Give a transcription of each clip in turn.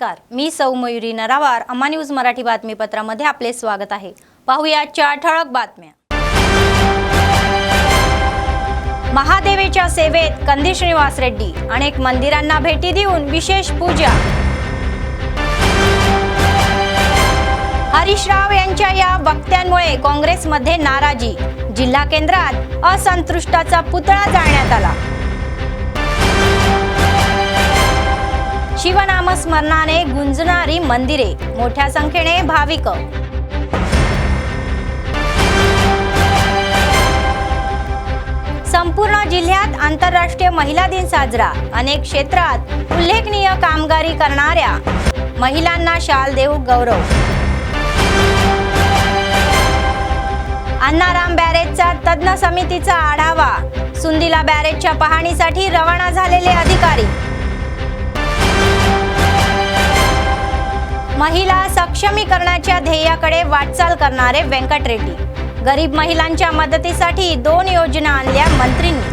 नमस्कार, मी सौ मयुरी नरावार. अम्मा न्यूज मराठी बातमीपत्रामध्ये आपले स्वागत आहे. पाहूया आजच्या ठळक बातम्या. महादेवेच्या सेवेत कंदी श्रीनिवास रेड्डी. अनेक मंदिरांना भेटी देऊन विशेष पूजा. हरीश राव यांच्या या वक्त्यांमुळे काँग्रेसमध्ये नाराजी. जिल्हा केंद्रात असंतुष्टाचा पुतळा जाळण्यात आला. शिवनामस्मरणाने गुंजणारी मंदिरे, मोठ्या संख्येने भाविक. संपूर्ण जिल्ह्यात आंतरराष्ट्रीय महिला दिन साजरा. अनेक क्षेत्रात उल्लेखनीय कामगिरी करणाऱ्या महिलांना शाल देऊन गौरव. अण्णाराम बॅरेजचा तज्ञ समितीचा आढावा. सुंदिला बॅरेजच्या पाहणीसाठी रवाना झालेले अधिकारी. महिला सक्षमीकरणाच्या ध्येयाकडे वाटचाल करणारे व्यंकट रेड्डी. गरीब महिलांच्या मदतीसाठी 2 योजना आणल्या मंत्रींनी.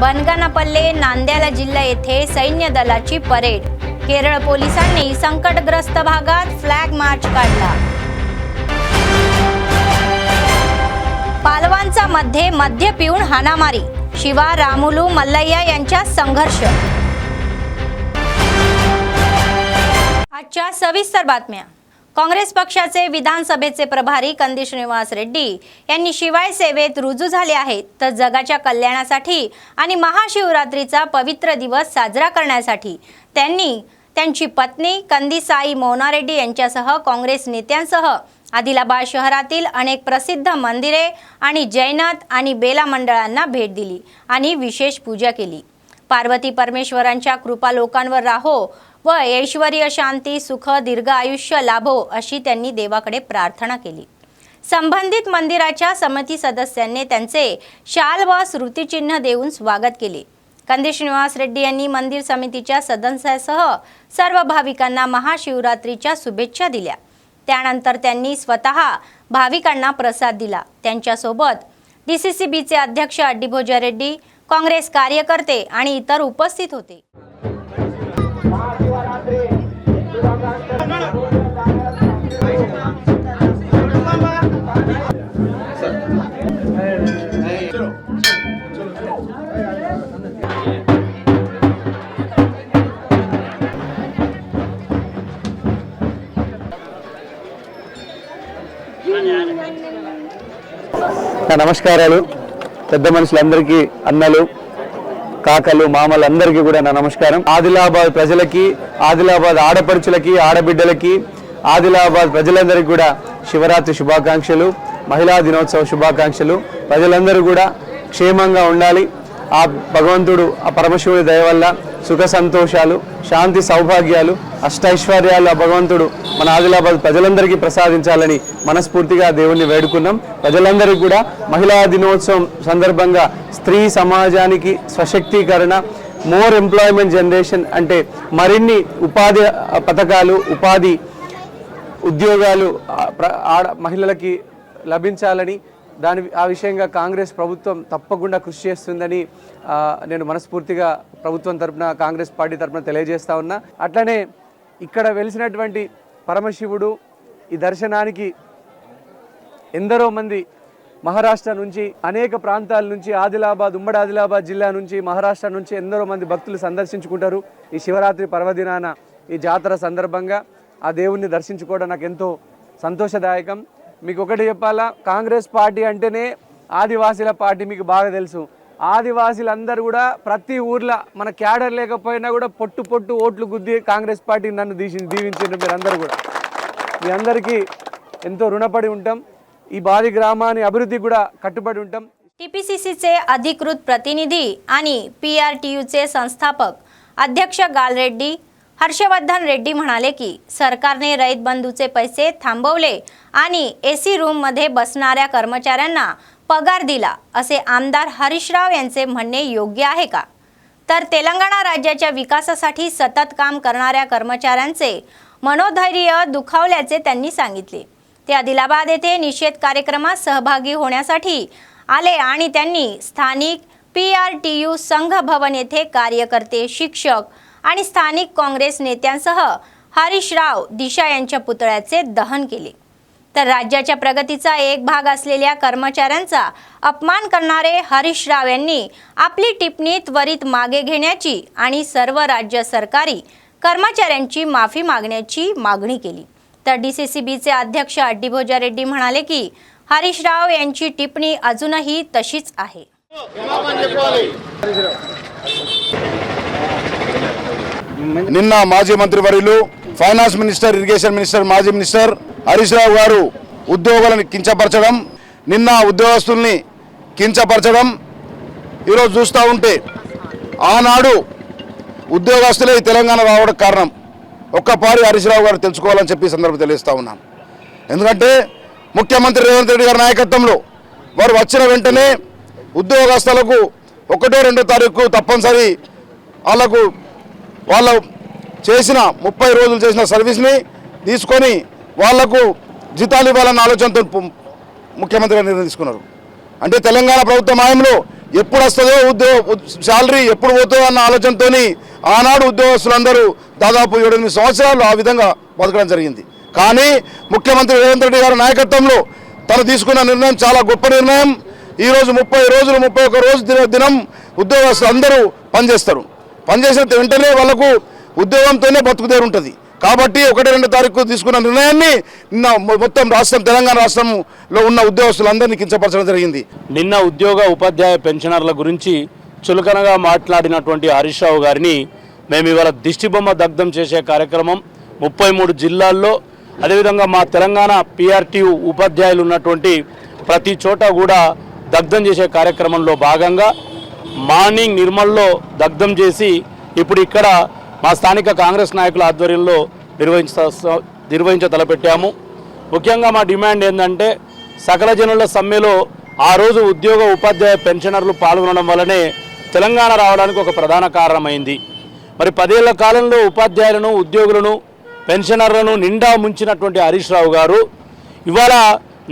बनगानपल्ले नांद्याला जिल्हा येथे सैन्य दलाची परेड. केरळ पोलिसांनी संकटग्रस्त भागात फ्लॅग मार्च काढला. पालवांचा मध्ये मद्य पिऊन हाणामारी. शिवा रामुलू मल्लय्या यांच्या संघर्ष. आजच्या सविस्तर बातम्या. काँग्रेस पक्षाचे विधानसभेचे प्रभारी कंदी श्रीनिवास रेड्डी यांनी शिवाय सेवेत रुजू झाले आहेत, तर जगाच्या कल्याणासाठी आणि महाशिवरात्रीचा पवित्र दिवस साजरा करण्यासाठी त्यांनी त्यांची पत्नी कंदी साई मोनारेड्डी यांच्यासह काँग्रेस नेत्यांसह आदिलाबाद शहरातील अनेक प्रसिद्ध मंदिरे आणि जैनत आणि बेला मंडळांना भेट दिली आणि विशेष पूजा केली. पार्वती परमेश्वरांच्या कृपा लोकांवर राहो व ऐश्वर्य, शांती, सुख, दीर्घ आयुष्य लाभो अशी त्यांनी देवाकडे प्रार्थना केली. संबंधित मंदिराच्या समिती सदस्यांनी त्यांचे शाल व स्मृतिचिन्ह देऊन स्वागत केले. कंदी श्रीनिवास रेड्डी यांनी मंदिर समितीच्या सदस्यांसह सर्व भाविकांना महाशिवरात्रीच्या शुभेच्छा दिल्या. त्यानंतर त्यांनी स्वतः भाविकांना प्रसाद दिला. त्यांच्यासोबत डीसीसीबीचे अध्यक्ष अड्डीभोजा रेड्डी, काँग्रेस कार्यकर्ते आणि इतर उपस्थित होते. నమస్కారాలు. పెద్ద మనుషులందరికీ, అన్నలు, కాకలు, మామలందరికీ కూడా నా నమస్కారం. ఆదిలాబాద్ ప్రజలకి, ఆదిలాబాద్ ఆడపడుచులకి, ఆడబిడ్డలకి, ఆదిలాబాద్ ప్రజలందరికీ కూడా శివరాత్రి శుభాకాంక్షలు, మహిళా దినోత్సవ శుభాకాంక్షలు. ప్రజలందరూ కూడా క్షేమంగా ఉండాలి. ఆ భగవంతుడు, ఆ పరమశివుడి దయ వల్ల సుఖ సంతోషాలు, శాంతి, సౌభాగ్యాలు, అష్టైశ్వర్యాలు ఆ భగవంతుడు మన ఆదిలాబాద్ ప్రజలందరికీ ప్రసాదించాలని మనస్ఫూర్తిగా దేవుణ్ణి వేడుకున్నాం. ప్రజలందరికీ కూడా మహిళా దినోత్సవం సందర్భంగా స్త్రీ సమాజానికి స్వశక్తీకరణ, మోర్ ఎంప్లాయ్మెంట్ జనరేషన్ అంటే మరిన్ని ఉపాధి పథకాలు, ఉపాధి ఉద్యోగాలు మహిళలకి లభించాలని, ఆ విషయంగా కాంగ్రెస్ ప్రభుత్వం తప్పకుండా కృషి చేస్తుందని నేను మనస్ఫూర్తిగా ప్రభుత్వం తరపున, కాంగ్రెస్ పార్టీ తరపున తెలియజేస్తా ఉన్నా. అట్లనే ఇక్కడ వెలిసినటువంటి పరమశివుడు ఈ దర్శనానికి ఎందరో మంది మహారాష్ట్ర నుంచి, అనేక ప్రాంతాల నుంచి, ఆదిలాబాద్, ఉమ్మడి ఆదిలాబాద్ జిల్లా నుంచి, మహారాష్ట్ర నుంచి ఎందరో మంది భక్తులు సందర్శించుకుంటారు. ఈ శివరాత్రి పర్వదినాన, ఈ జాతర సందర్భంగా ఆ దేవుణ్ణి దర్శించుకోవడం నాకు ఎంతో సంతోషదాయకం. మీకు ఒకటి చెప్పాలా, కాంగ్రెస్ పార్టీ అంటేనే ఆదివాసీల పార్టీ. మీకు బాగా తెలుసు, ఆదివాసీలందరూ కూడా ప్రతి ఊర్లో మన క్యాడర్ లేకపోయినా కూడా పొట్టు ఓట్లు గుద్ది కాంగ్రెస్ పార్టీ నన్ను దీవించారు. మీరందరూ కూడా, మీ అందరికీ ఎంతో రుణపడి ఉంటాం. ఈ బాది గ్రామాన్ని అభివృద్ధి కూడా కట్టుబడి ఉంటాం. टीपीसीसीचे अधिकृत प्रतिनिधी आणि पीआरटीयूचे संस्थापक अध्यक्ष गालरेड्डी हर्षवर्धन रेड्डी म्हणाले की सरकारने रईत बंधूचे पैसे थांबवले आणि एसी रूम मध्ये बसणाऱ्या कर्मचाऱ्यांना पगार दिला असे आमदार हरीशराव यांचे म्हणणे योग्य आहे का? तर तेलंगणा राज्याच्या विकासासाठी सतत काम करणाऱ्या कर्मचाऱ्यांचे मनोधैर्य दुखावल्याचे त्यांनी सांगितले. ते आदिलाबाद येथे निषेध कार्यक्रमात सहभागी होण्यासाठी आले आणि त्यांनी स्थानिक PRTU संघ भवन येथे कार्यकर्ते, शिक्षक आणि स्थानिक काँग्रेस नेत्यांसह हरीशराव दिशा यांच्या पुतळ्याचे दहन केले। तर राज्याच्या प्रगतीचा एक भाग असलेल्या कर्मचाऱ्यांचा अपमान करणारे हरीशराव यांनी आपली टिप्पणी त्वरित मागे घेण्याची आणि सर्व राज्य सरकारी कर्मचाऱ्यांची माफी मागण्याची मागणी केली। तर DCCBचे अध्यक्ष अड्डीभोजा रेड्डी म्हणाले की हरीशराव यांची टिप्पणी अजूनही तशीच आहे। నిన్న మాజీ మంత్రివర్యులు ఫైనాన్స్ మినిస్టర్, ఇరిగేషన్ మినిస్టర్, మాజీ మినిస్టర్ హరీష్ రావు గారు ఉద్యోగులను కించపరచడం, నిన్న ఉద్యోగస్తుల్ని కించపరచడం ఈరోజు చూస్తూ ఉంటే ఆనాడు ఉద్యోగస్తులే తెలంగాణ రావడానికి కారణం ఒక్కపారి హరీష్ రావు గారు తెలుసుకోవాలని చెప్పి సందర్భం తెలియజేస్తా ఉన్నాను। ఎందుకంటే ముఖ్యమంత్రి రేవంత్ రెడ్డి గారి నాయకత్వంలో వారు వచ్చిన వెంటనే ఉద్యోగస్తులకు 1-2 తారీఖు తప్పనిసరి వాళ్ళు చేసిన 30 రోజులు చేసిన సర్వీస్ని తీసుకొని వాళ్లకు జీతాలు ఇవ్వాలన్న ఆలోచనతో ముఖ్యమంత్రి గారు నిర్ణయం తీసుకున్నారు। అంటే తెలంగాణ ప్రభుత్వం హయాంలో ఎప్పుడు వస్తుందో శాలరీ ఎప్పుడు పోతుందో అన్న ఆలోచనతో ఆనాడు ఉద్యోగస్తులందరూ దాదాపు 7-8 సంవత్సరాలు ఆ విధంగా బతకడం జరిగింది। కానీ ముఖ్యమంత్రి రేవంత్ రెడ్డి గారి నాయకత్వంలో తను తీసుకున్న నిర్ణయం చాలా గొప్ప నిర్ణయం। ఈరోజు 30 రోజులు 31 రోజు దినం ఉద్యోగస్తులు అందరూ పనిచేస్తారు। పనిచేసిన వెంటనే వాళ్ళకు ఉద్యోగంతోనే బతుకుదేరు ఉంటుంది। కాబట్టి 1-2 తారీఖు తీసుకున్న నిర్ణయాన్ని నిన్న మొత్తం రాష్ట్రం తెలంగాణ రాష్ట్రంలో ఉన్న ఉద్యోగస్తులందరినీ కించపరచడం జరిగింది। నిన్న ఉద్యోగ ఉపాధ్యాయ పెన్షనర్ల గురించి చులకనగా మాట్లాడినటువంటి హరీష్ రావు గారిని మేము ఇవాళ దిష్టిబొమ్మ దగ్ధం చేసే కార్యక్రమం 33 జిల్లాల్లో, అదేవిధంగా మా తెలంగాణ PRTU ఉపాధ్యాయులు ఉన్నటువంటి ప్రతి చోట కూడా దగ్ధం చేసే కార్యక్రమంలో భాగంగా మార్నింగ్ నిర్మల్లో దగ్ధం చేసి ఇప్పుడు ఇక్కడ మా స్థానిక కాంగ్రెస్ నాయకుల ఆధ్వర్యంలో నిర్వహించ తలపెట్టాము। ముఖ్యంగా మా డిమాండ్ ఏంటంటే సకల జనుల సమ్మెలో ఆ రోజు ఉద్యోగ ఉపాధ్యాయ పెన్షనర్లు పాల్గొనడం వల్లనే తెలంగాణ రావడానికి ఒక ప్రధాన కారణమైంది। మరి 10 ఏళ్ల కాలంలో ఉపాధ్యాయులను, ఉద్యోగులను, పెన్షనర్లను నిండా ముంచినటువంటి హరీష్ రావు గారు ఇవాళ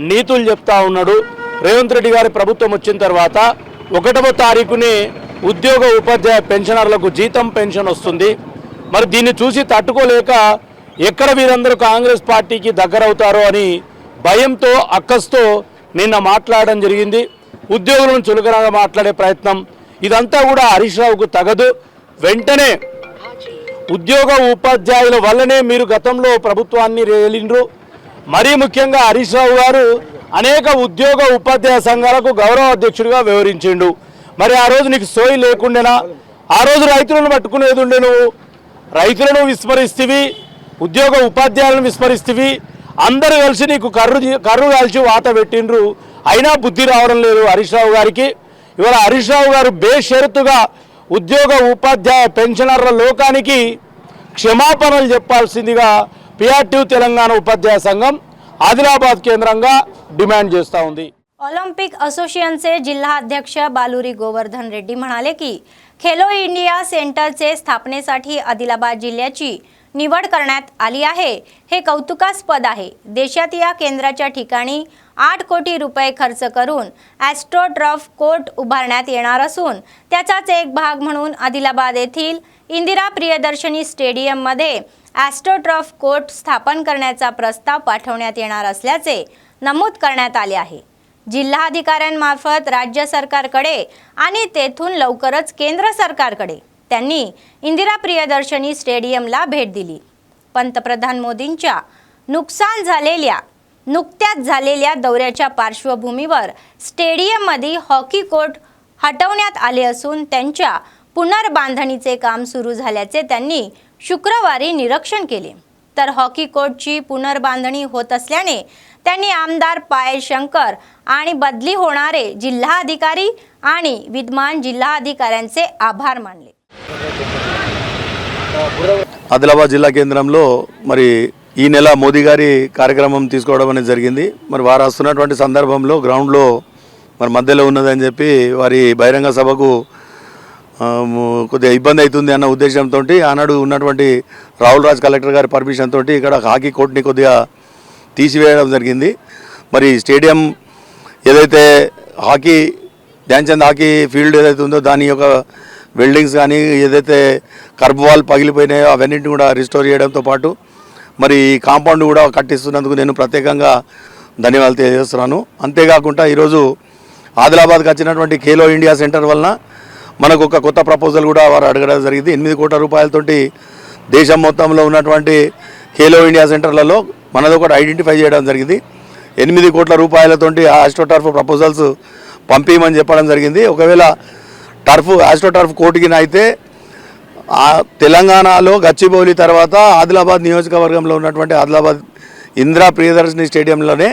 నీతులు చెప్తా ఉన్నాడు। రేవంత్ రెడ్డి గారి ప్రభుత్వం వచ్చిన తర్వాత 1వ తారీఖునే ఉద్యోగ ఉపాధ్యాయ పెన్షనర్లకు జీతం పెన్షన్ వస్తుంది। మరి దీన్ని చూసి తట్టుకోలేక ఎక్కడ వీరందరూ కాంగ్రెస్ పార్టీకి దగ్గరవుతారో అని భయంతో, అక్కస్తో నిన్న మాట్లాడడం జరిగింది। ఉద్యోగులను చులకనగా మాట్లాడే ప్రయత్నం ఇదంతా కూడా హరీష్ రావుకు తగదు। వెంటనే ఉద్యోగ ఉపాధ్యాయుల వల్లనే మీరు గతంలో ప్రభుత్వాన్ని రేలిండ్రు। మరీ ముఖ్యంగా హరీష్ రావు గారు అనేక ఉద్యోగ ఉపాధ్యాయ సంఘాలకు గౌరవ అధ్యక్షుడిగా వ్యవహరించిండు। మరి ఆ రోజు నీకు సోయి లేకుండేనా? ఆ రోజు రైతులను పట్టుకునేది ఉండే, నువ్వు రైతులను విస్మరిస్తేవి, ఉద్యోగ ఉపాధ్యాయులను విస్మరిస్తేవి, అందరూ కలిసి నీకు కర్రు కాల్చి వాత పెట్టిండ్రు। అయినా బుద్ధి రావడం లేదు హరీష్ రావు గారికి। ఇవాళ హరీష్ రావు గారు బేషరతుగా ఉద్యోగ ఉపాధ్యాయ పెన్షనర్ల లోకానికి క్షమాపణలు చెప్పాల్సిందిగా PRTU తెలంగాణ ఉపాధ్యాయ సంఘం ఆదిలాబాద్ కేంద్రంగా डिमांड చేస్తూ ఉంది। ऑलिम्पिक असोसिएशनचे जिल्हा अध्यक्ष बालुरी गोवर्धन रेड्डी म्हणाले की खेलो इंडिया सेंटरचे स्थापनेसाठी आदिलाबाद जिल्ह्याची निवड करण्यात आली आहे, हे कौतुकास्पद आहे। देशात या केंद्राच्या ठिकाणी 8 कोटी रुपये खर्च करून ॲस्ट्रोटर्फ कोर्ट उभारण्यात येणार असून त्याचाच एक भाग म्हणून आदिलाबाद येथील इंदिरा प्रियदर्शनी स्टेडियममध्ये ॲस्ट्रोटर्फ कोर्ट स्थापन करण्याचा प्रस्ताव पाठवण्यात येणार असल्याचे नमूद करण्यात आले आहे। जिल्हाधिकाऱ्यांमार्फत राज्य सरकारकडे आणि तेथून लवकरच केंद्र सरकारकडे त्यांनी इंदिरा प्रियदर्शनी स्टेडियमला भेट दिली। पंतप्रधान मोदींच्या नुकत्याच झालेल्या दौऱ्याच्या पार्श्वभूमीवर स्टेडियममध्ये हॉकी कोर्ट हटवण्यात आले असून त्यांच्या पुनर्बांधणीचे काम सुरू झाल्याचे त्यांनी शुक्रवारी निरीक्षण केले। तर हॉकी कोर्टची पुनर्बांधणी होत असल्याने त्यांनी आमदार पायल शंकर आणि बदली होणारे जिल्हाधिकारी आणि विद्यमान जिल्हाधिकाऱ्यांचे आभार मानले। ఆదిలాబాద్ జిల్లా కేంద్రంలో మరి ఈ నెల మోదీ గారి కార్యక్రమం తీసుకోవడం అనేది జరిగింది। మరి వారు వస్తున్నటువంటి సందర్భంలో గ్రౌండ్లో మరి మధ్యలో ఉన్నదని చెప్పి వారి బహిరంగ సభకు కొద్దిగా ఇబ్బంది అవుతుంది అన్న ఉద్దేశంతో ఆనాడు ఉన్నటువంటి రాహుల్ రాజ్ కలెక్టర్ గారి పర్మిషన్ తోటి ఇక్కడ హాకీ కోర్ట్ని కొద్దిగా తీసివేయడం జరిగింది। మరి స్టేడియం ఏదైతే హాకీ ధ్యాన్చంద్ హాకీ ఫీల్డ్ ఏదైతే ఉందో దాని యొక్క వెల్డింగ్స్ కానీ ఏదైతే కర్బ్ వాల్ పగిలిపోయినాయో అవన్నింటిని కూడా రిస్టోర్ చేయడంతో పాటు మరి కాంపౌండ్ కూడా కట్టిస్తున్నందుకు నేను ప్రత్యేకంగా ధన్యవాదాలు తెలియజేస్తున్నాను. అంతేకాకుండా ఈరోజు ఆదిలాబాద్కి వచ్చినటువంటి ఖేలో ఇండియా సెంటర్ వలన మనకు ఒక కొత్త ప్రపోజల్ కూడా వారు అడగడం జరిగింది. 8 కోట్ల రూపాయలతోటి దేశం మొత్తంలో ఉన్నటువంటి ఖేలో ఇండియా సెంటర్లలో మనది ఒకటి ఐడెంటిఫై చేయడం జరిగింది. 8 కోట్ల రూపాయలతోటి ఆస్ట్రోటర్ఫ్ ప్రపోజల్స్ పంపించమని చెప్పడం జరిగింది. ఒకవేళ ఆస్ట్రోటర్ఫ్ కోర్టుకి అయితే తెలంగాణలో గచ్చిబౌలి తర్వాత ఆదిలాబాద్ నియోజకవర్గంలో ఉన్నటువంటి ఆదిలాబాద్ इंदिरा प्रियदर्शनी स्टेडियमलोने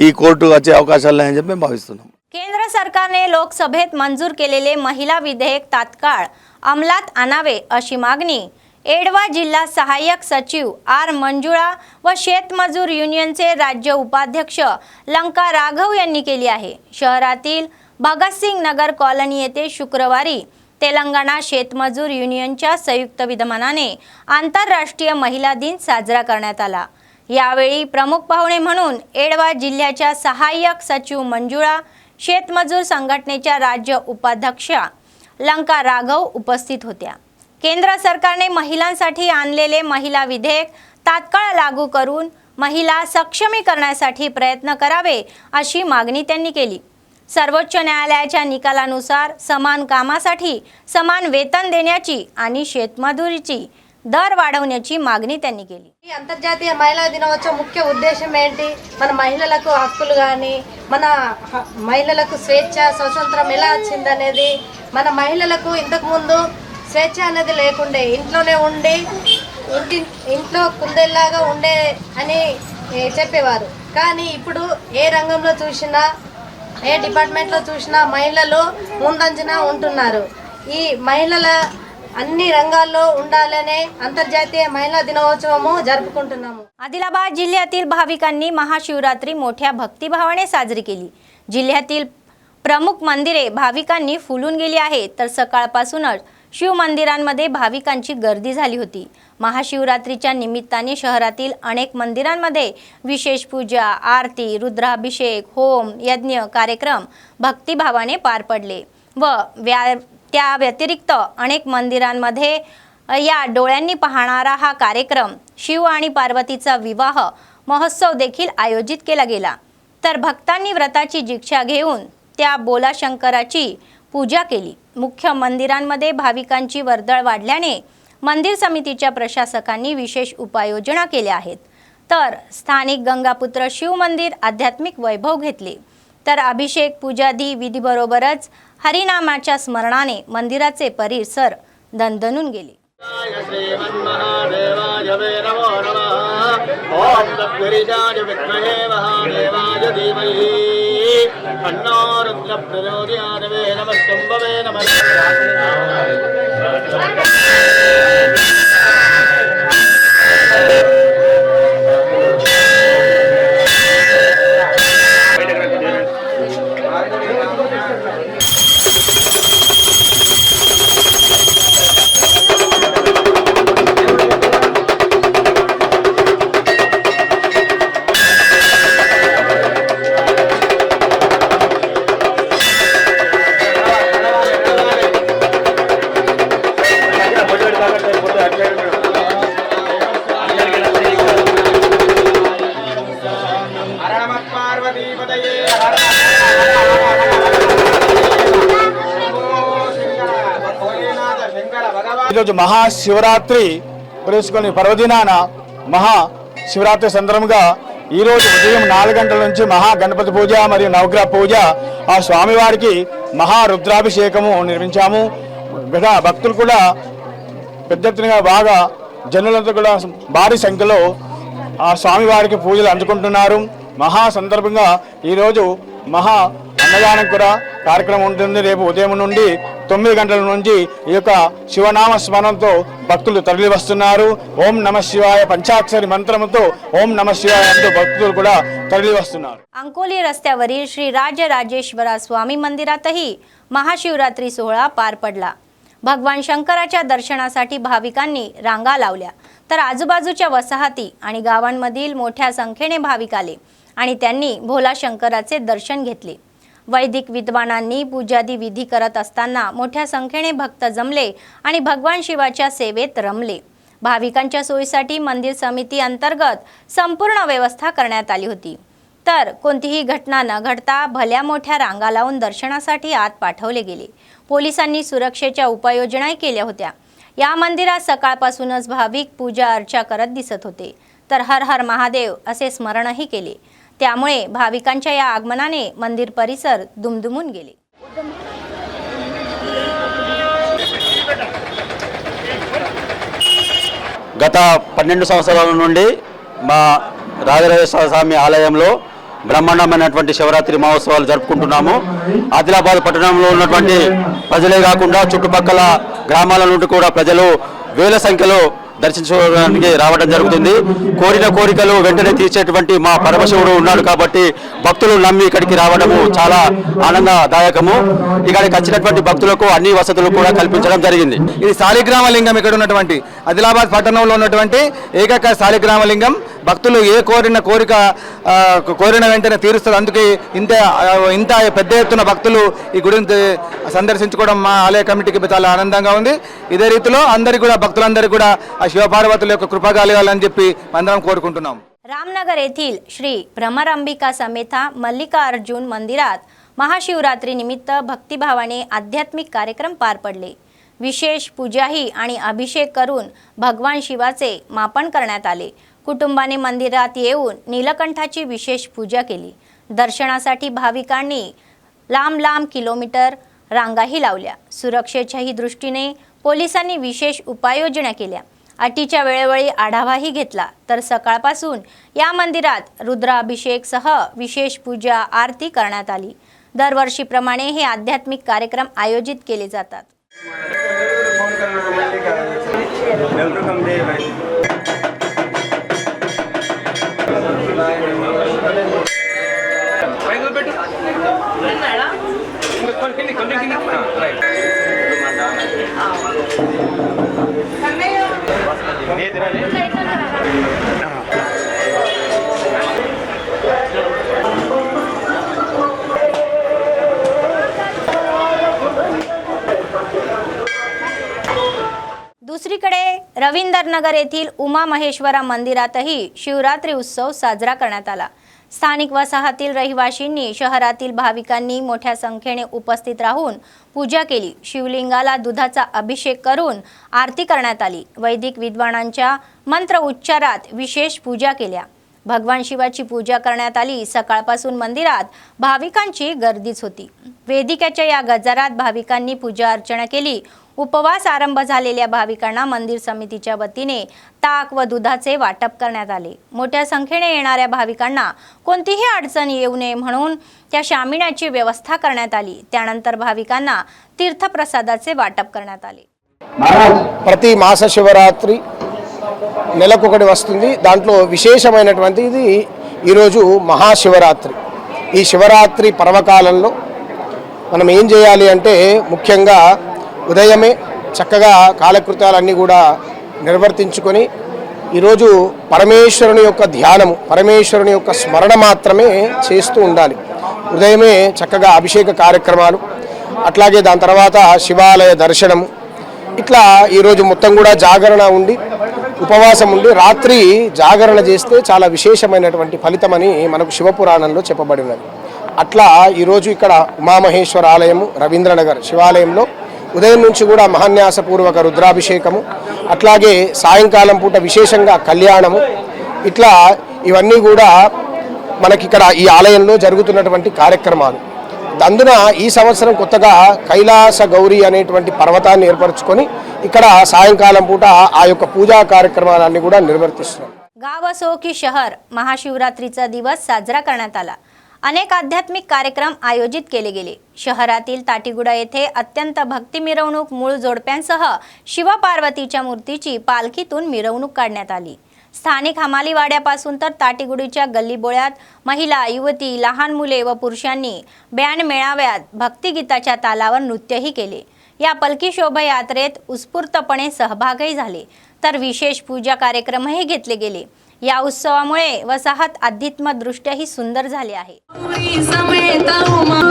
ఈ కోర్టు వచ్చే అవకాశాలు ఉన్నాయని చెప్పి మేము భావిస్తున్నాం. केंद्र सरकारने लोकसभेत मंजूर केलेले महिला विधेयक तात्काळ अंमलात आणावे अशी मागणी एडवा जिल्हा सहाय्यक सचिव आर मंजुळा व शेतमजूर युनियनचे राज्य उपाध्यक्ष लंका राघव यांनी केली आहे. शहरातील भगतसिंग नगर कॉलनी येथे शुक्रवारी तेलंगणा शेतमजूर युनियनच्या संयुक्त विद्यमानाने आंतरराष्ट्रीय महिला दिन साजरा करण्यात आला. यावेळी प्रमुख पाहुणे म्हणून एडवा जिल्ह्याच्या सहाय्यक सचिव मंजुळा, शेतमजूर संघटनेच्या राज्य उपाध्यक्ष लंका राघव उपस्थित होत्या. केंद्र सरकारने महिलांसाठी आणलेले महिला विधेयक तात्काळ लागू करून महिला सक्षमीकरणासाठी प्रयत्न करावे अशी मागणी त्यांनी केली. सर्वोच्च न्यायालयाच्या निकालानुसार समान कामासाठी समान वेतन देण्याची आणि शेतमजुरीची दर వాడవण्याची మాగని त्यांनी केली. ఈ అంతర్జాతీయ మహిళా దినోత్సవం ముఖ్య ఉద్దేశం ఏంటి? మన మహిళలకు హక్కులు కానీ మన మహిళలకు స్వేచ్ఛ స్వతంత్రం ఎలా వచ్చిందనేది, మన మహిళలకు ఇంతకుముందు స్వేచ్ఛ అనేది లేకుండే, ఇంట్లోనే ఉండి ఇంట్లో కుందేల్లాగా ఉండే అని చెప్పేవారు. కానీ ఇప్పుడు ఏ రంగంలో చూసినా ఏ డిపార్ట్మెంట్లో చూసినా మహిళలు ముందంజన ఉంటున్నారు. ఈ మహిళల అన్ని రంగాల్లో ఉండాలనే अंतर्जातीय महिला दिनोत्सव जरुपुకుంటున్నాము. आदिलाबाद जिल्ह्यातील भाविकांनी महाशिवरात्री मोठ्या भक्तिभावाने साजरी केली. जिल्ह्यातील प्रमुख मंदिरे भाविकांनी फुलून गेली आहेत, तर सकाळपासूनच शिव मंदिरांमध्ये भाविकांची गर्दी झाली होती. महाशिवरात्रीच्या निमित्ताने शहरातील अनेक मंदिरांमध्ये विशेष पूजा, आरती, रुद्राभिषेक, होम, यज्ञ कार्यक्रम भक्तिभावाने पार पडले व त्या व्यतिरिक्त अनेक मंदिरांमध्ये या डोळ्यांनी पाहणारा हा कार्यक्रम शिव आणि पार्वतीचा विवाह महोत्सव देखील आयोजित केला गेला. तर भक्तांनी व्रताची दीक्षा घेऊन त्या बोलाशंकराची पूजा केली. मुख्य मंदिरांमध्ये भाविकांची वर्दळ वाढल्याने मंदिर समितीच्या प्रशासकांनी विशेष उपाययोजना केल्या आहेत. तर स्थानिक गंगापुत्र शिव मंदिर आध्यात्मिक वैभव घेतले. तर अभिषेक पूजादी विधीबरोबरच हरिनामाच्या स्मरणाने मंदिराचे परिसर दणदणून गेले. ఈరోజు మహాశివరాత్రి పురస్కరించుకొని పర్వదినాన మహాశివరాత్రి సందర్భంగా ఈరోజు ఉదయం 4 గంటల నుంచి మహా గణపతి పూజ మరియు నవగ్రహ పూజ, ఆ స్వామివారికి మహా రుద్రాభిషేకము నిర్వహించాము. భక్తులు కూడా పెద్ద ఎత్తున బాగా జనులంతా కూడా భారీ సంఖ్యలో ఆ స్వామివారికి పూజలు అందుకుంటున్నారు. మహా సందర్భంగా ఈరోజు మహా అన్నదానం కూడా కార్యక్రమం ఉంటుంది. రేపు ఉదయం నుండి 9 గంటల నుంచి ఈ యొక్క శివనామ స్మరణతో భక్తులు తరలి వస్తున్నారు. ఓం నమ శివాయ పంచాక్షరి మంత్రముతో ఓం నమ శివాయ అంటూ భక్తులు కూడా తరలి వస్తున్నారు. अंकोली रस्त्यावरील श्री राजराजेश्वरा स्वामी मंदिरातही महाशिवरात्री सोहळा पार पडला. भगवान शंकराच्या दर्शनासाठी भाविकांनी रांगा लावल्या, तर आजूबाजूच्या वसाहती आणि गावांमधील मोठ्या संख्येने भाविक आले आणि त्यांनी भोला शंकराचे दर्शन घेतले. वैदिक विद्वानांनी पूजादी विधी करत असताना मोठ्या संख्येने भक्त जमले आणि भगवान शिवाच्या सेवेत रमले। भाविकांच्या सोयीसाठी मंदिर समिती अंतर्गत संपूर्ण व्यवस्था करण्यात आली होती। तर कोणतीही घटना न घडता भल्या मोठ्या रांगा लावून दर्शनासाठी आत पाठवले गेले। पोलिसांनी सुरक्षेच्या उपाययोजनाही केल्या होत्या। या मंदिरात सकाळपासूनच भाविक पूजा अर्चा करत दिसत होते, तर हर हर महादेव असे स्मरणही केले। त्यामुळे भाविकांच्या या आगमनाने मंदिर परिसर दुमदुमून गेले। గత 12 సంవత్సరాల నుండి మా రాజరాజేశ్వర స్వామి ఆలయంలో బ్రహ్మాండమైనటువంటి శివరాత్రి మహోత్సవాలు జరుపుకుంటున్నాము। ఆదిలాబాద్ పట్టణంలో ఉన్నటువంటి ప్రజలే కాకుండా చుట్టుపక్కల గ్రామాల నుండి కూడా ప్రజలు వేల సంఖ్యలో దర్శించుకోవడానికి రావడం జరుగుతుంది। కోరిన కోరికలు వెంటనే తీర్చేటువంటి మా పరమశివుడు ఉన్నాడు కాబట్టి భక్తులు నమ్మి ఇక్కడికి రావడము చాలా ఆనందదాయకము। ఇక్కడికి వచ్చినటువంటి భక్తులకు అన్ని వసతులు కూడా కల్పించడం జరిగింది। ఇది శాలిగ్రామ లింగం ఇక్కడ ఉన్నటువంటి ఆదిలాబాద్ పట్టణంలో ఉన్నటువంటి ఏకైక శాలిగ్రామ లింగం। భక్తులు ఏ కోరిన వెంటనే తీరుస్తారు। అందుకే ఇంత పెద్ద ఎత్తున భక్తులు ఈ గుడిని సందర్శించుకోవడం మా ఆలయ కమిటీకి చాలా ఆనందంగా ఉంది। ఇదే రీతిలో అందరికీ కూడా భక్తులందరికీ కూడా ఆ శివపార్వతుల యొక్క కృప కలగాలని చెప్పి అందరం కోరుకుంటున్నాం। रामनगर येथील श्री भ्रमरांबिका समेत मल्लिकार्जुन मंदिरात महाशिवरात्री निमित्त भक्तिभावाने आध्यात्मिक कार्यक्रम पार पडले। विशेष पूजाही आणि अभिषेक करून भगवान शिवाचे मापन करण्यात आले। कुटुंबाने मंदिरात येऊन नीलकंठाची विशेष पूजा केली। दर्शनासाठी भाविकांनी लांब लांब किलोमीटर रांगाही लावल्या। सुरक्षेच्याही दृष्टीने पोलिसांनी विशेष उपाययोजना केल्या। अटीच्या वेळोवेळी आढावाही घेतला। तर सकाळपासून या मंदिरात रुद्राभिषेकसह विशेष पूजा आरती करण्यात आली। दरवर्षीप्रमाणे हे आध्यात्मिक कार्यक्रम आयोजित केले जातात। दुसरीकडे रवींद्रनगर येथील उमा महेश्वरा मंदिरातही शिवरात्री उत्सव साजरा करण्यात आला। स्थानिक वसाहतील रहिवाशींनी शहरातील भाविकांनी मोठ्या संख्येने उपस्थित राहून पूजा केली। शिवलिंगाला दुधाचा अभिषेक करून आरती करण्यात आली। वैदिक विद्वानांच्या मंत्र उच्चारात विशेष पूजा केल्या। भगवान शिवाची पूजा करण्यात आली। सकाळपासून मंदिरात भाविकांची गर्दीच होती। वेदिकेच्या या गजरात भाविकांनी पूजा अर्चना केली। उपवास आरंभ झालेल्या भाविकांना मंदिर समितीच्या वतीने ताक व दुधाचे वाटप करण्यात आले। मोठ्या संख्येने येणाऱ्या भाविकांना कोणतीही अडचण येऊ नये म्हणून त्या शामियानाची व्यवस्था करण्यात आली। त्यानंतर भाविकांना तीर्थप्रसादाचे वाटप करण्यात आले। ప్రతి మాస శివరాత్రి నెలకొకటి వస్తుంది। దాంట్లో విశేషమైనటువంటిది ఈరోజు మహాశివరాత్రి। ఈ శివరాత్రి పర్వకాలంలో మనం ఏం చేయాలి అంటే ముఖ్యంగా ఉదయమే చక్కగా కాలకృత్యాలన్నీ కూడా నిర్వర్తించుకొని ఈరోజు పరమేశ్వరుని యొక్క ధ్యానము, పరమేశ్వరుని యొక్క స్మరణ మాత్రమే చేస్తూ ఉండాలి। ఉదయమే చక్కగా అభిషేక కార్యక్రమాలు, అట్లాగే దాని తర్వాత శివాలయ దర్శనము, ఇట్లా ఈరోజు మొత్తం కూడా జాగరణ ఉండి ఉపవాసం ఉండి రాత్రి జాగరణ చేస్తే చాలా విశేషమైనటువంటి ఫలితమని మనకు శివపురాణంలో చెప్పబడినది। అట్లా ఈరోజు ఇక్కడ ఉమామహేశ్వర ఆలయము రవీంద్రనగర్ శివాలయంలో ఉదయం నుంచి కూడా మహాన్యాసపూర్వక రుద్రాభిషేకము, అట్లాగే సాయంకాలం పూట విశేషంగా కళ్యాణము, ఇట్లా ఇవన్నీ కూడా మనకి ఇక్కడ ఈ ఆలయంలో జరుగుతున్నటువంటి కార్యక్రమాలు। అందున ఈ సంవత్సరం కొత్తగా కైలాస గౌరీ అనేటువంటి పర్వతాన్ని ఏర్పరచుకొని ఇక్కడ సాయంకాలం పూట ఆ యొక్క పూజా కార్యక్రమాలన్నీ కూడా నిర్వర్తిస్తున్నాం। गाव असो की शहर, महाशिवरात्रीचा दिवस साजरा करण्यात आला। अनेक आध्यात्मिक कार्यक्रम आयोजित केले गेले। शहरातील ताटीगुडा येथे अत्यंत भक्ती मिरवणूक मूळ जोडप्यांसह शिवपार्वतीच्या मूर्तीची पालखीतून मिरवणूक काढण्यात आली। स्थानिक हमालीवाड्यापासून तर ताटीगुडीच्या गल्लीबोळ्यात महिला, युवती, लहान मुले व पुरुषांनी बँड मेळाव्यात भक्तिगीताच्या तालावर नृत्यही केले। या पालखी शोभायात्रेत उत्स्फूर्तपणे सहभागही झाले, तर विशेष पूजा कार्यक्रमही घेतले गेले। या उत्सवामुळे वसाहत अध्यात्मदृष्ट्याही सुंदर झाले आहे। पार्वती समेत उमा